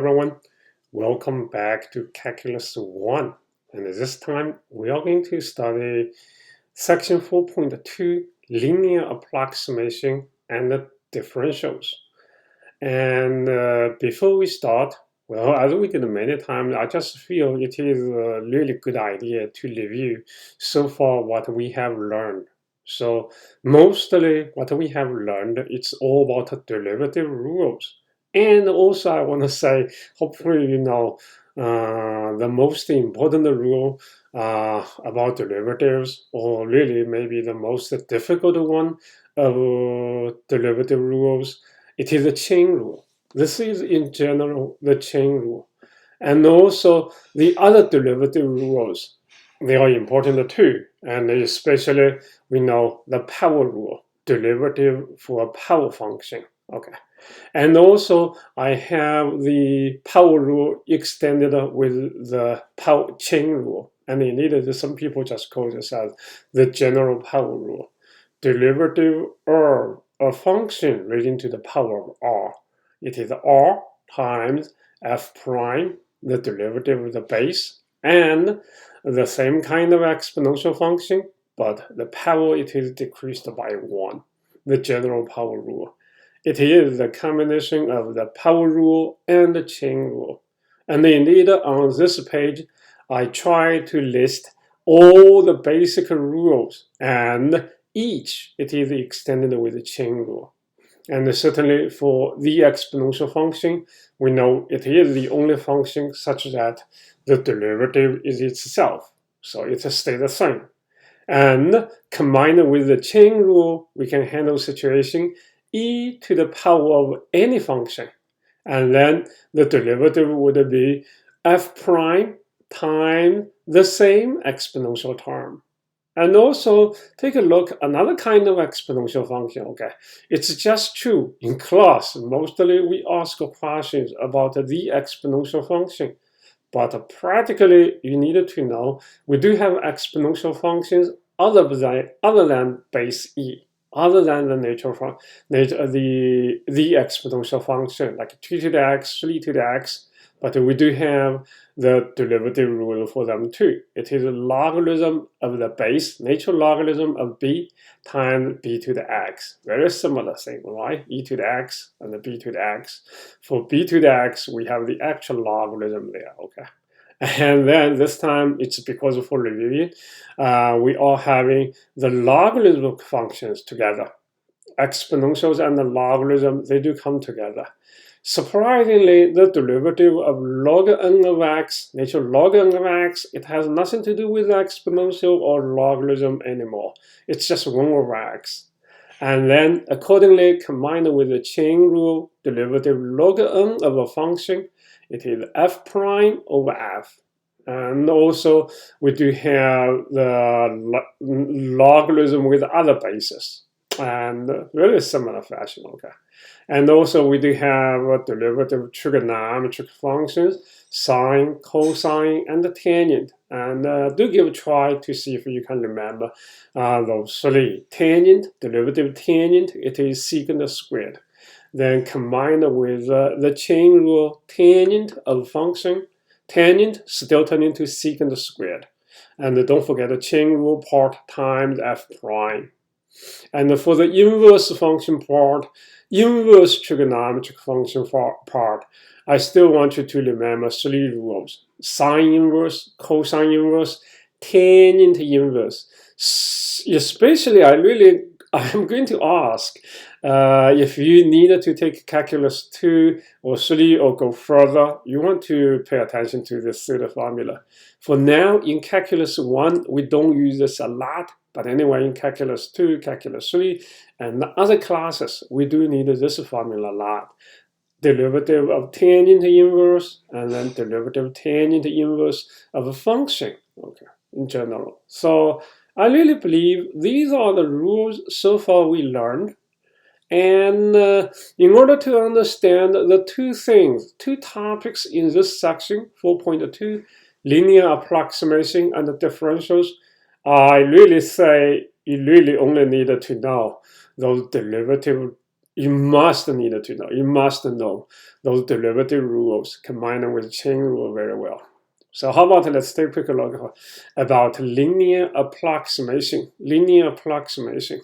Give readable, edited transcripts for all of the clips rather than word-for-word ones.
everyone. Welcome back to Calculus 1. And this time we are going to study section 4.2, linear approximation and differentials. And before we start, well, as we did many times, I just feel it is a really good idea to review so far what we have learned. So mostly what we have learned, it's all about derivative rules. And also I want to say, hopefully you know the most important rule about derivatives, or really maybe the most difficult one of derivative rules. It is a chain rule. This is in general the chain rule. And also the other derivative rules, they are important too. And especially we know the power rule, derivative for a power function. Okay. And also I have the power rule extended with the power chain rule. And indeed some people just call this as the general power rule. Derivative of a function raising to the power of r. It is r times f prime, the derivative of the base, and the same kind of exponential function, but the power it is decreased by 1, the general power rule. It is the combination of the power rule and the chain rule. And indeed, on this page, I try to list all the basic rules, and each it is extended with the chain rule. And certainly for the exponential function, we know it is the only function such that the derivative is itself. So it stays the same. And combined with the chain rule, we can handle situation e to the power of any function. And then the derivative would be f prime times the same exponential term. And also take a look another kind of exponential function. Okay, it's just true in class mostly we ask questions about the exponential function, but practically you need to know we do have exponential functions other than base e, other than the the exponential function like 2 to the x, 3 to the x, but we do have the derivative rule for them too. It is a logarithm of the base, natural logarithm of b times b to the x. Very similar thing, right? E to the x and the b to the x. For b to the x, we have the actual logarithm there, okay? And then this time, it's because for reviewing, we are having the logarithmic functions together. Exponentials and the logarithm, they do come together. Surprisingly, the derivative of log n of x, natural log n of x, it has nothing to do with exponential or logarithm anymore. It's just 1 over x. And then accordingly, combined with the chain rule, derivative log n of a function, it is f prime over f. And also, we do have the logarithm with other bases. And really similar fashion, okay. And also we do have a derivative trigonometric functions, sine, cosine, and the tangent. And do give a try to see if you can remember those three. Tangent, derivative tangent, it is secant squared. Then combined with the chain rule, tangent of function, tangent still turn into secant squared. And don't forget the chain rule part times f prime. And for the inverse function part, inverse trigonometric function part, I still want you to remember 3 rules: sine inverse, cosine inverse, tangent inverse. Especially, I'm going to ask if you need to take calculus 2 or 3 or go further, you want to pay attention to this third formula. For now, in calculus 1, we don't use this a lot. But anyway, in calculus 2, calculus 3, and other classes, we do need this formula a lot. Derivative of tangent inverse, and then derivative tangent inverse of a function, okay, in general. So I really believe these are the rules so far we learned. And in order to understand the two topics in this section, 4.2, linear approximation and differentials, I really say you really only need to know those derivative You must need to know. You must know those derivative rules combined with chain rule very well. So how about let's take a quick look about linear approximation. Linear approximation.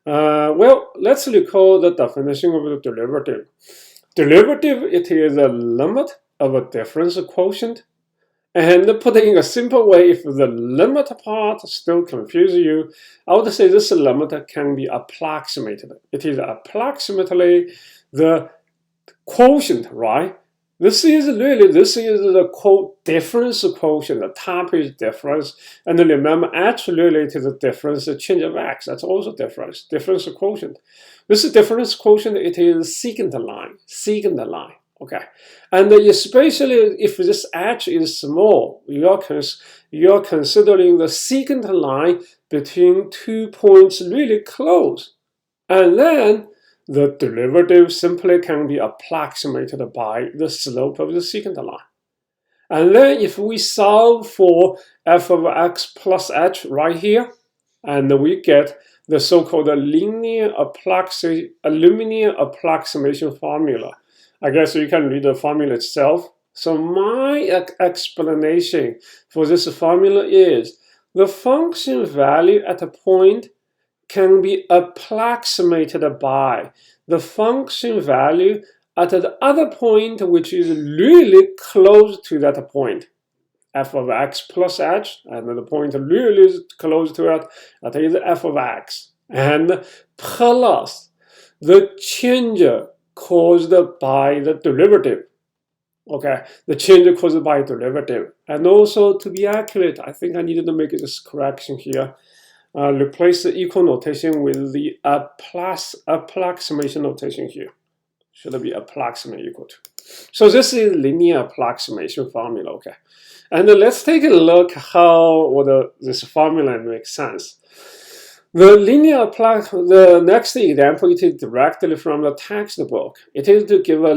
Well, let's recall the definition of the derivative. Derivative, it is a limit of a difference quotient. And put it in a simple way, if the limit part still confuses you, I would say this limit can be approximated. It is approximately the quotient, right? This is the difference quotient, the type is difference. And remember, actually related to the difference, the change of x, that's also difference quotient. This difference quotient, it is secant line, okay? And especially if this h is small, you're considering the secant line between 2 points really close. And then the derivative simply can be approximated by the slope of the secant line. And then if we solve for f of x plus h right here, and we get the so-called linear approximation formula. I guess you can read the formula itself. So my explanation for this formula is the function value at a point can be approximated by the function value at the other point which is really close to that point. F of x plus h, and the point really close to it, that is f of x. And plus the change caused by the derivative. Okay, the change caused by derivative. And also to be accurate, I think I needed to make this correction here. Replace the equal notation with the approximation notation here. Should be approximate equal to. So this is linear approximation formula, okay? And let's take a look how this formula makes sense. The next example, it is directly from the textbook. It is to give a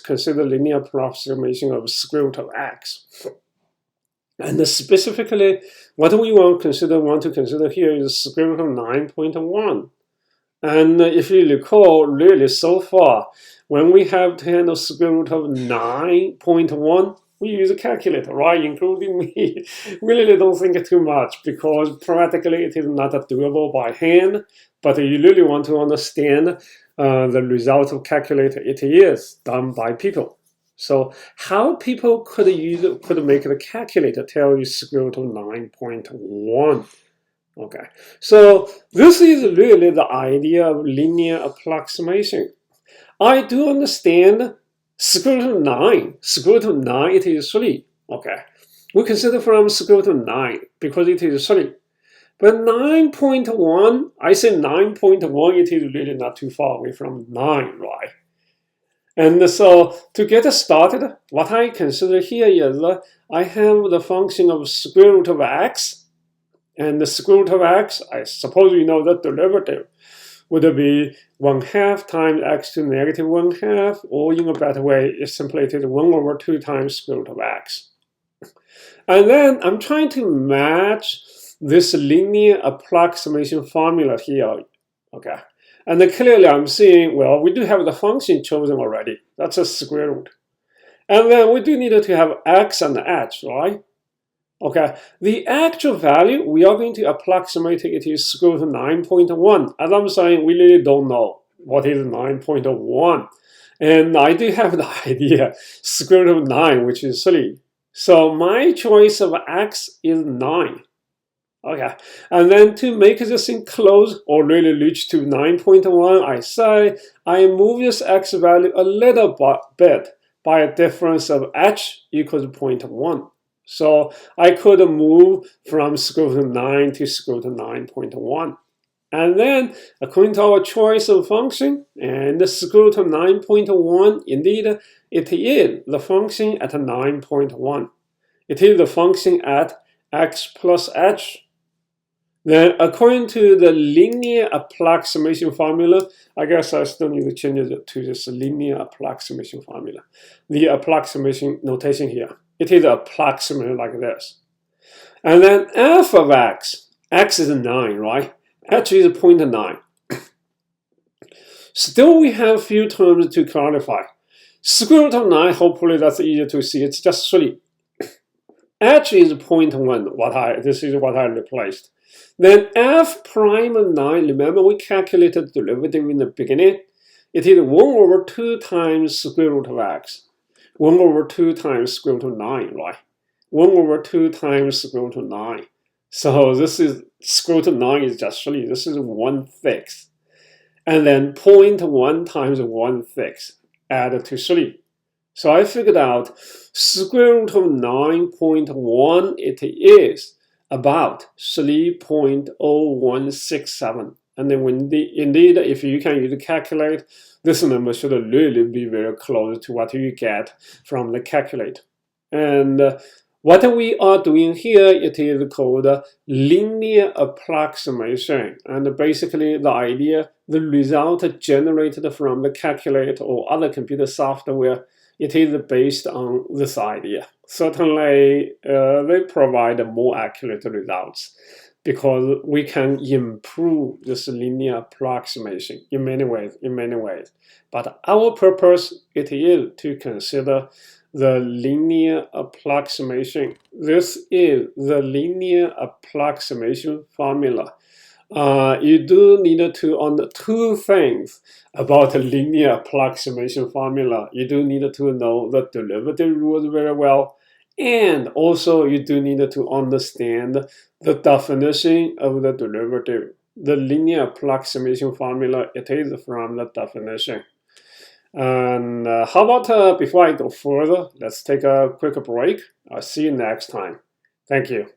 consider linear approximation of square root of x. And specifically, what we want to consider here is square root of 9.1. And if you recall, really so far, when we have to handle square root of 9.1, we use a calculator, right? Including me. We really don't think too much because practically it is not doable by hand. But you really want to understand the result of calculator, it is done by people. So how people could make the calculator tell you square root of 9.1. Okay, so this is really the idea of linear approximation. I do understand square root of 9. Square root of 9, it is 3. Okay, we consider from square root of 9 because it is 3. But 9.1, I say 9.1, it is really not too far away from 9, right? And so to get started, what I consider here is I have the function of square root of x. And the square root of x, I suppose you know that derivative would be 1/2 times x to negative 1/2, or in a better way, it's simply 1/2 times square root of x. And then I'm trying to match this linear approximation formula here, okay? And then clearly I'm seeing, well, we do have the function chosen already. That's a square root. And then we do need to have x and h, right? Okay, the actual value, we are going to approximate it to square root of 9.1. As I'm saying, we really don't know what is 9.1. And I do have the idea, square root of 9, which is 3. So my choice of x is 9. Okay, and then to make this thing close or really reach to 9.1, I say I move this x value a little bit by a difference of h equals 0.1. So I could move from square root of 9 to square root of 9.1. And then, according to our choice of function, and the square root of 9.1, indeed, it is the function at 9.1. It is the function at x plus h. Then, according to the linear approximation formula, I guess I still need to change it to this linear approximation formula. The approximation notation here. It is approximately like this. And then f of x is 9, right? H is 0.9. Still, we have a few terms to clarify. Square root of 9, hopefully that's easier to see. It's just 3. H is 0.1. This is what I replaced. Then f prime of 9, remember we calculated the derivative in the beginning. It is 1 over 2 times square root of x. 1 over 2 times square root of 9, right? 1 over 2 times square root of 9. So this is square root of 9 is just 3. This is 1/6. And then 0.1 times 1/6 added to 3. So I figured out square root of 9.1, it is about 3.0167. And then indeed, if you can use the calculator, this number should really be very close to what you get from the calculator. And what we are doing here, it is called linear approximation. And basically the idea, the result generated from the calculator or other computer software, it is based on this idea. Certainly, they provide more accurate results because we can improve this linear approximation in many ways. But our purpose, it is to consider the linear approximation. This is the linear approximation formula. You do need to on 2 things about a linear approximation formula. You do need to know the derivative rules very well, and also you do need to understand the definition of the derivative. The linear approximation formula, it is from the definition. And how about before I go further, let's take a quick break. I'll see you next time. Thank you.